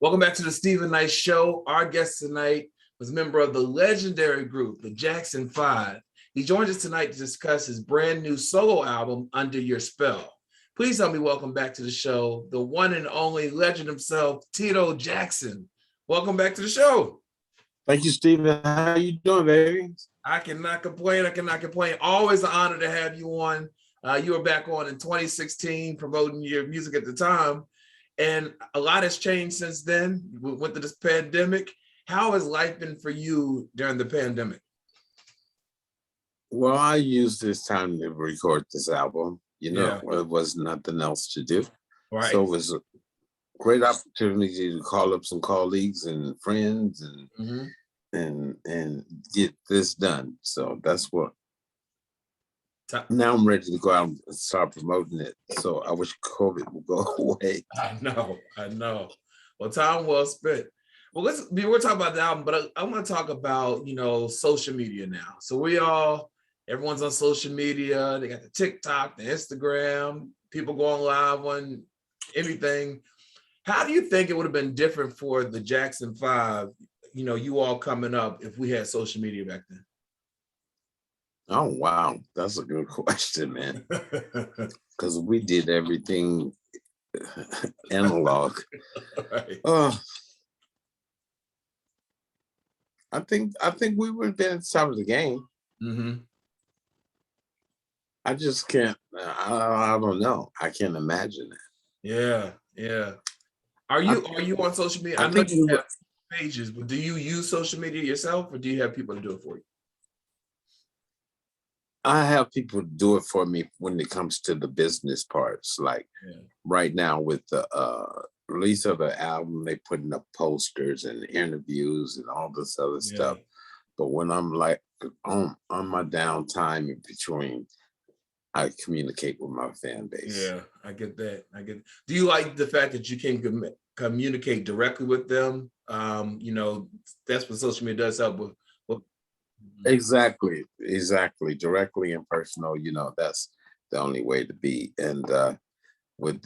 Welcome back to the Stephen Knight Show. Our guest tonight was a member of the legendary group, the Jackson 5. He joins us tonight to discuss his brand new solo album, Under Your Spell. Please help me welcome back to the show, the one and only legend himself, Tito Jackson. Welcome back to the show. Thank you, Stephen. How you doing, baby? I cannot complain. Always an honor to have you on. You were back on in 2016 promoting your music at the time. And a lot has changed since then. We went through this pandemic. How has life been for you during the pandemic? Well, I used this time to record this album. It was nothing else to do. Right. So it was a great opportunity to call up some colleagues and friends and get this done. So that's what. Now I'm ready to go out and start promoting it. So I wish COVID would go away. I know. Well, time well spent. Well, we're talking about the album, but I want to talk about, social media now. So everyone's on social media. They got the TikTok, the Instagram, people going live on anything. How do you think it would have been different for the Jackson 5, you all coming up if we had social media back then? Oh, wow. That's a good question, man. Because we did everything analog. Right. I think we would have been at the top of the game. Mm-hmm. I just can't, I don't know. I can't imagine it. Yeah. Are you on social media? I know you have pages, but do you use social media yourself or do you have people to do it for you? I have people do it for me when it comes to the business parts. Like right now with the release of the album, they putting up posters and interviews and all this other stuff. But when I'm like on my downtime in between, I communicate with my fan base. Yeah, I get that. Do you like the fact that you can communicate directly with them? That's what social media does help with. Exactly. Directly and personal, that's the only way to be. And with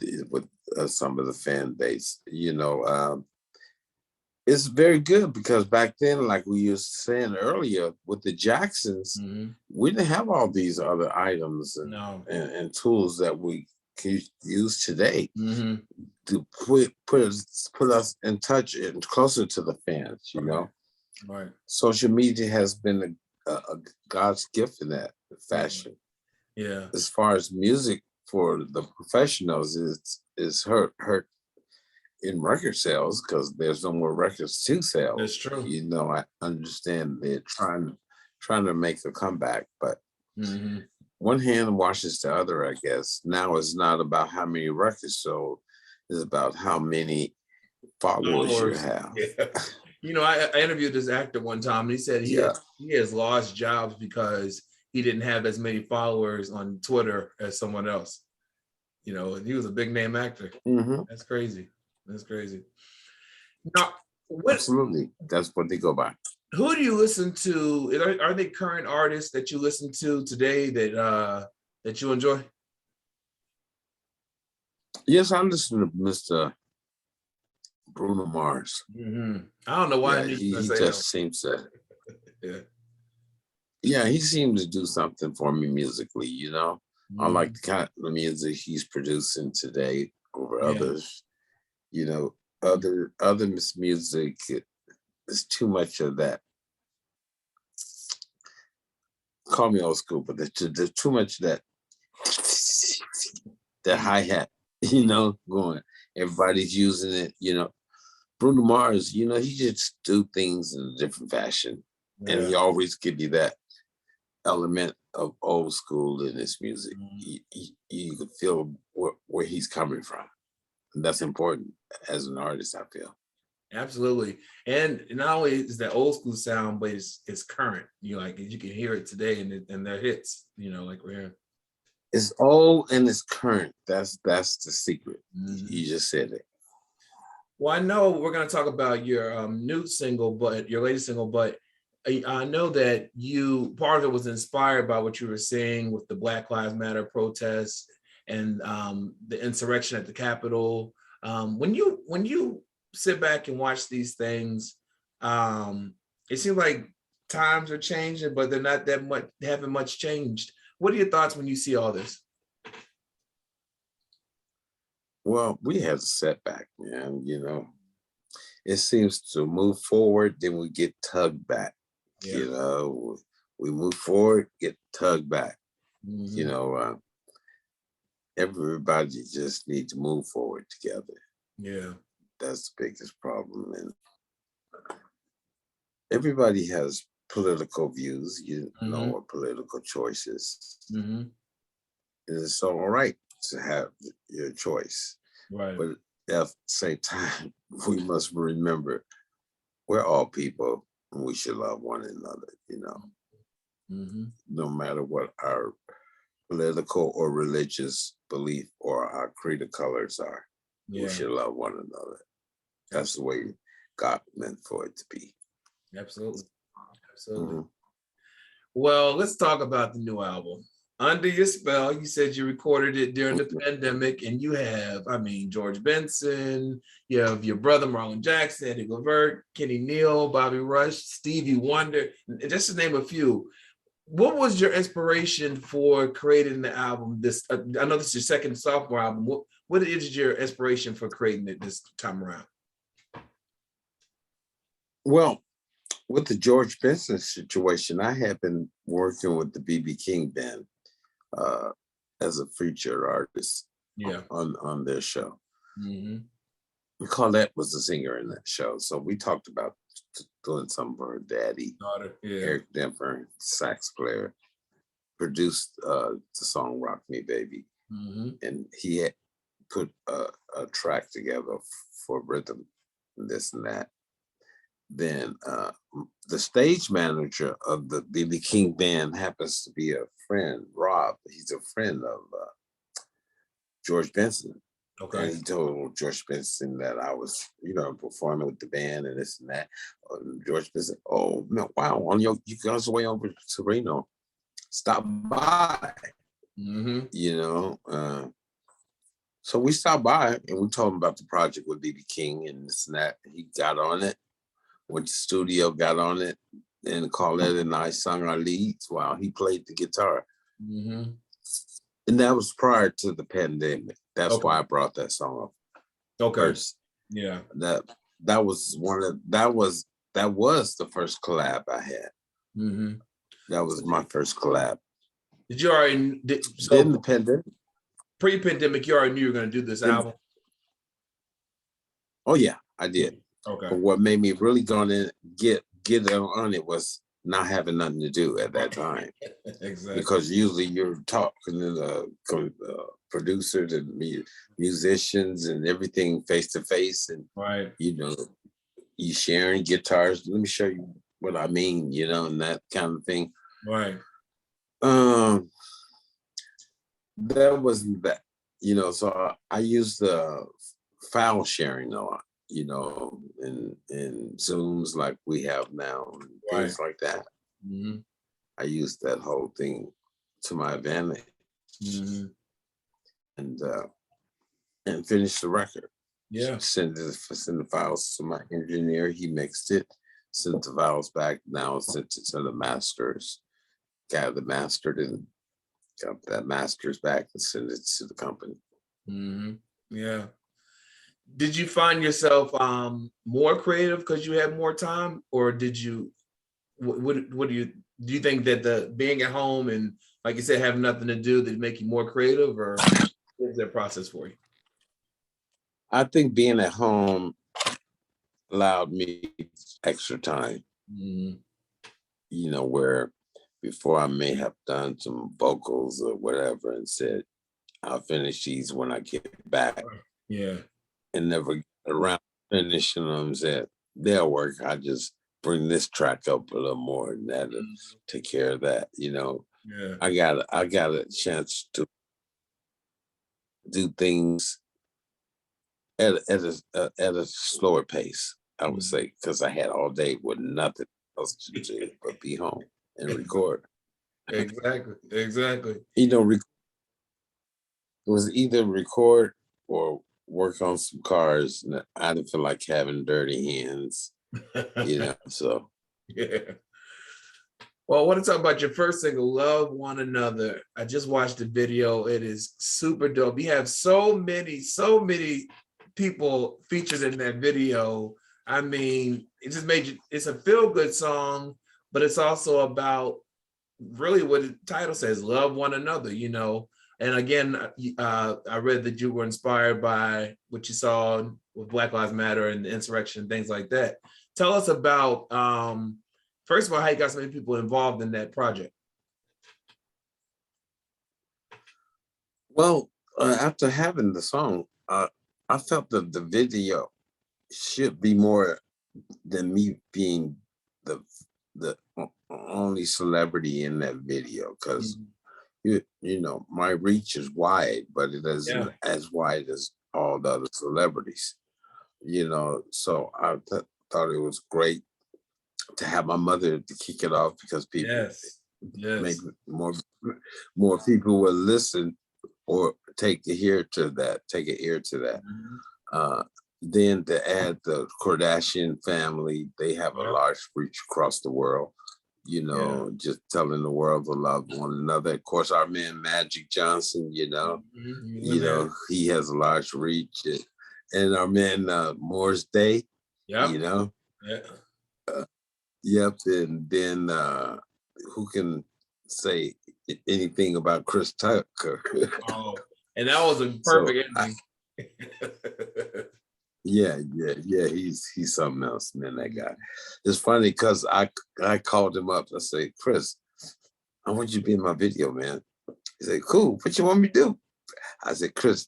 some of the fan base, it's very good because back then, like we were saying earlier, with the Jacksons, we didn't have all these other items and tools that we can use today to put us in touch and closer to the fans, Right. Social media has been a God's gift in that fashion. Yeah. As far as music for the professionals, is hurt in record sales because there's no more records to sell. That's true. I understand they're trying to make a comeback, but one hand washes the other, I guess. Now it's not about how many records sold, it's about how many followers you have. Yeah. I interviewed this actor one time and he said he has lost jobs because he didn't have as many followers on Twitter as someone else. He was a big name actor. That's crazy. Now, absolutely, that's what they go by. Who do you listen to? Are they current artists that you listen to today that you enjoy? Yes, I listen to Mr. Bruno Mars. I don't know why he just seems to. He seems to do something for me musically. I like the kind of music he's producing today over others. Other music is too much of that. Call me old school, but there's too much of that hi-hat, going. Everybody's using it, Bruno Mars, he just do things in a different fashion. And he always give you that element of old school in his music. You can feel where he's coming from. And that's important as an artist, I feel. Absolutely. And not only is that old school sound, but it's current. You can hear it today and their hits, like we're hearing. It's old and it's current. That's the secret. You just said it. Well, I know we're going to talk about your new single, but your latest single, but I know that part of it was inspired by what you were saying with the Black Lives Matter protests and the insurrection at the Capitol. When you sit back and watch these things, it seems like times are changing, but they're not that much, haven't much changed. What are your thoughts when you see all this? Well, we have a setback, man. It seems to move forward, then we get tugged back. Yeah. We move forward, get tugged back. Mm-hmm. Everybody just needs to move forward together. Yeah. That's the biggest problem. And everybody has political views, Mm-hmm. or political choices. Mm-hmm. And it's all right to have your choice. Right. But at the same time, we must remember we're all people and we should love one another, Mm-hmm. no matter what our political or religious belief or our creed of colors are. Yeah. We should love one another. That's the way God meant for it to be. Absolutely. Absolutely. Mm-hmm. Well, let's talk about the new album. Under Your Spell, you said you recorded it during the pandemic, and you have, George Benson, you have your brother Marlon Jackson, Eddie Levert, Kenny Neal, Bobby Rush, Stevie Wonder, just to name a few. What was your inspiration for creating the album? I know this is your second sophomore album. What is your inspiration for creating it this time around? Well, with the George Benson situation, I had been working with the B.B. King Band as a featured artist on their show. Mm-hmm. Colette was the singer in that show. So we talked about doing some of her daddy, Eric Denver, sax player, produced the song Rock Me Baby. Mm-hmm. And he had put a track together for rhythm and this and that. Then the stage manager of the B.B. King Band happens to be a friend, Rob. He's a friend of George Benson. Okay. And he told George Benson that I was, performing with the band and this and that. George Benson, oh, no, wow, you guys way over to Reno. Stop by. Mm-hmm. So we stopped by and we told him about the project with B.B. King and this and that. He got on it. Went to the studio, got on it, and Colette and I sung our leads while he played the guitar. Mm-hmm. And that was prior to the pandemic. That's why I brought that song up first. Yeah. That was the first collab I had. Mm-hmm. That was my first collab. Did you already then the pandemic? Pre-pandemic, you already knew you were going to do this album? Oh yeah, I did. Okay. But what made me really gonna get on it was not having nothing to do at that time. Exactly. Because usually you're talking to the producers and musicians and everything face to face, and you sharing guitars. Let me show you what I mean, and that kind of thing. Right. That wasn't that, So I used the file sharing a lot. In Zooms like we have now, and things like that. Mm-hmm. I used that whole thing to my advantage, and finished the record. Yeah, send the files to my engineer. He mixed it, sent the files back. Now sent it to the masters. Got the mastered and got that masters back and sent it to the company. Mm-hmm. Yeah. Did you find yourself more creative because you had more time, or did you? What do you think that the being at home and, like you said, having nothing to do, did make you more creative, or what was that process for you? I think being at home allowed me extra time. Mm-hmm. Where before I may have done some vocals or whatever and said, I'll finish these when I get back. Yeah. And never get around finishing them, said they'll work. I just bring this track up a little more and that and take care of that. Yeah. I got a chance to do things at a slower pace, I would say, because I had all day with nothing else to do but be home and record. Exactly. It was either record or work on some cars, and I didn't feel like having dirty hands, so. Yeah. Well, I want to talk about your first single, Love One Another. I just watched the video. It is super dope. You have so many people featured in that video. I mean, it just made you, it's a feel-good song, but it's also about really what the title says, love one another, And again, I read that you were inspired by what you saw with Black Lives Matter and the insurrection, things like that. Tell us about, first of all, how you got so many people involved in that project. Well, after having the song, I felt that the video should be more than me being the only celebrity in that video, because my reach is wide, but it isn't as wide as all the other celebrities. So I thought it was great to have my mother to kick it off, because people make more people will listen or take an ear to that. Then to add the Kardashian family, they have a large reach across the world, just telling the world to love one another. Of course, our man Magic Johnson, he has a large reach. And our man Morris Day, And then who can say anything about Chris Tucker? And that was a perfect ending. Yeah, he's something else, man, that guy. It's funny because I called him up. I said, Chris, I want you to be in my video, man. He said, cool, what you want me to do? I said, Chris,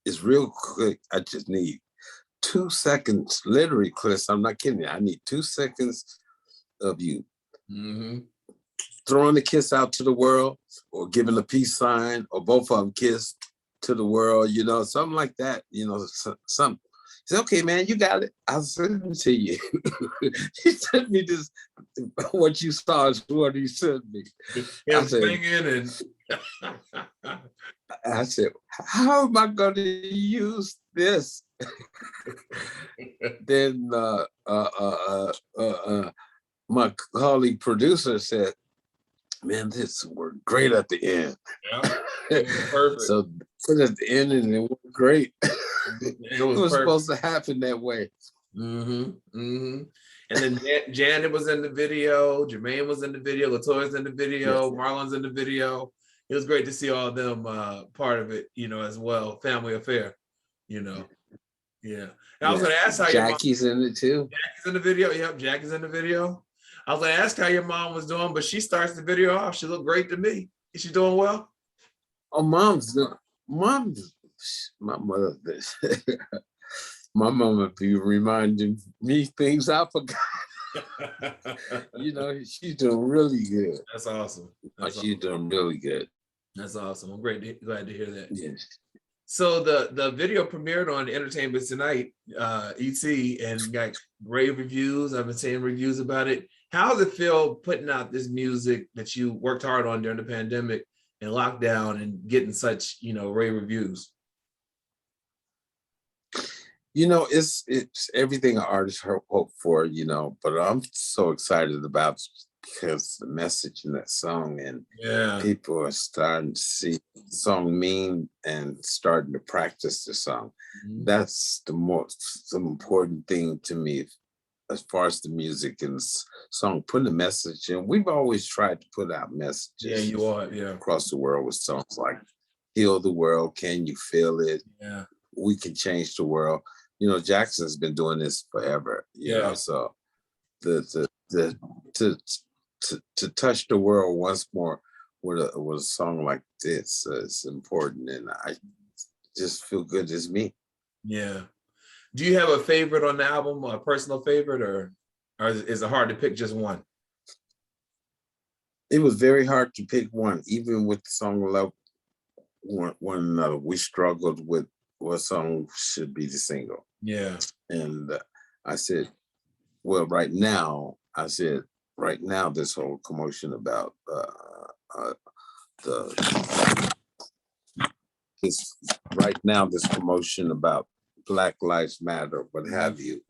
it's real quick. I just need 2 seconds, literally, Chris, I'm not kidding you. I need 2 seconds of you throwing a kiss out to the world, or giving a peace sign, or both of them kiss to the world, something like that, something. He said, okay, man, you got it. I'll send it to you. He sent me this, what you saw is what he sent me. I said, how am I going to use this? Then my colleague producer said, man, this worked great at the end. Perfect. So put it at the end and it worked great. It was supposed to happen that way. And then Janet was in the video, Jermaine was in the video, Latoya's in the video, Marlon's in the video. It was great to see all of them part of it, as well. Family affair, Yeah. I was going to ask how Jackie's in it too. Jackie's in the video. Yep, Jackie's in the video. I was going to ask how your mom was doing, but she starts the video off. She looked great to me. Is she doing well? Oh, my mother, my mama be reminding me things I forgot. She's doing really good. That's awesome. She's doing really good. That's awesome. I'm glad to hear that. Yes. So the video premiered on Entertainment Tonight, ET, and got great reviews. I've been seeing reviews about it. How does it feel putting out this music that you worked hard on during the pandemic and lockdown and getting such, rave reviews? It's everything an artist hope for, but I'm so excited about, because the message in that song, and people are starting to see the song mean and starting to practice the song. That's the most important thing to me, as far as the music and the song, putting a message in. We've always tried to put out messages across the world with songs like Heal the World, Can You Feel It? Yeah. We Can Change the World. Jackson's been doing this forever, so to touch the world once more with a song like this is important, and I just feel good as me. Yeah. Do you have a favorite on the album, a personal favorite, or is it hard to pick just one? It was very hard to pick one, even with the song Love One Another. We struggled with what song should be the single. Yeah. And I said, right now, this whole commotion about this commotion about Black Lives Matter, what have you,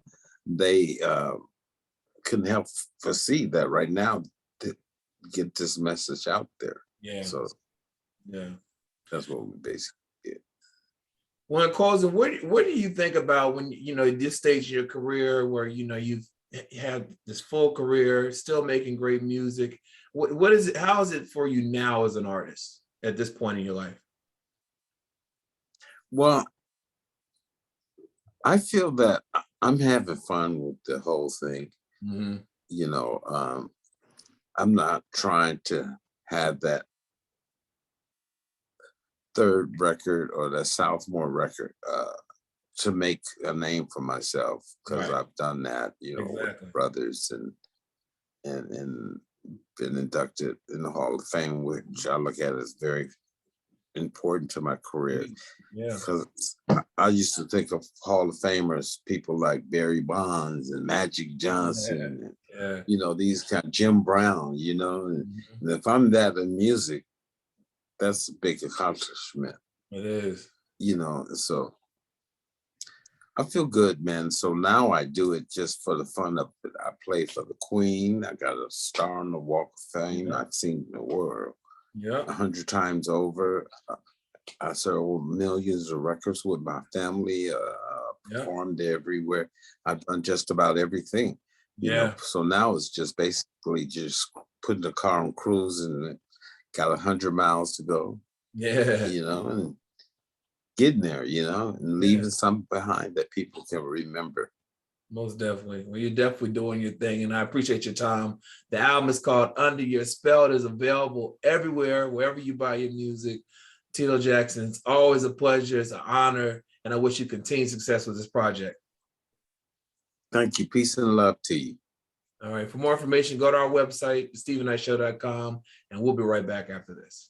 they couldn't help foresee that right now to get this message out there. Yeah. So yeah. that's what we basically did. Well, in closing, what do you think about when, you know, this stage of your career where, you know, you've had this full career, still making great music? What is it? How is it for you now as an artist at this point in your life? Well, I feel that I'm having fun with the whole thing. Mm-hmm. You know, I'm not trying to have that third record or that sophomore record to make a name for myself, because Right. I've done that, you know, Exactly. with brothers and been inducted in the Hall of Fame, which I look at as very important to my career. Yeah. Because I used to think of Hall of Famers, people like Barry Bonds and Magic Johnson, and, you know, these kind of Jim Brown, you know, and if I'm that in music, that's a big accomplishment. It is. You know, so I feel good, man. So now I do it just for the fun of it. I play for the Queen. I got a star on the Walk of Fame. Yeah. I've seen the world Yeah. 100 times over. I sold millions of records with my family, performed everywhere. I've done just about everything, you know. So now it's just basically just putting the car on cruise and got 100 miles to go. Yeah. You know, and getting there, you know, and leaving something behind that people can remember. Most definitely. Well, you're definitely doing your thing, and I appreciate your time. The album is called Under Your Spell. It is available everywhere, wherever you buy your music. Tito Jackson, it's always a pleasure. It's an honor, and I wish you continued success with this project. Thank you. Peace and love to you. All right. For more information, go to our website, StephenKnightShow.com, and we'll be right back after this.